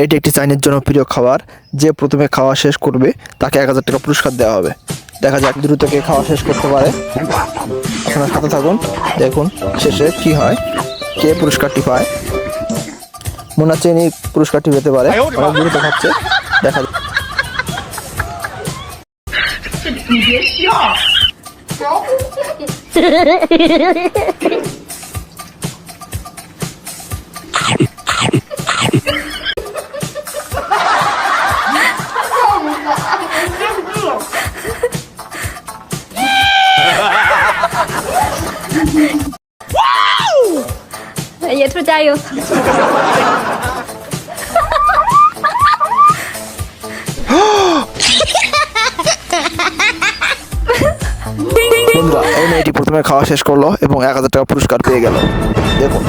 এটি একটি চাইনিজ জনপ্রিয় খাবার। যে প্রথমে খাওয়া শেষ করবে তাকে 1000 টাকা পুরস্কার দেওয়া হবে। দেখা যাক দ্রুত কে খাওয়া শেষ করতে পারে। আপনার সাথে থাকুন, দেখুন শেষে কি হয়, কে পুরস্কারটি পায়। মনে হচ্ছে ইনি পুরস্কারটি পেতে পারে, অনেক দ্রুত খাচ্ছে। দেখা যাক। 你别笑。野兔加油！ বন্ধুরা, এই মেয়েটি প্রথমে খাওয়া শেষ করলো এবং 1000 টাকা পুরস্কার পেয়ে গেল। দেখুন।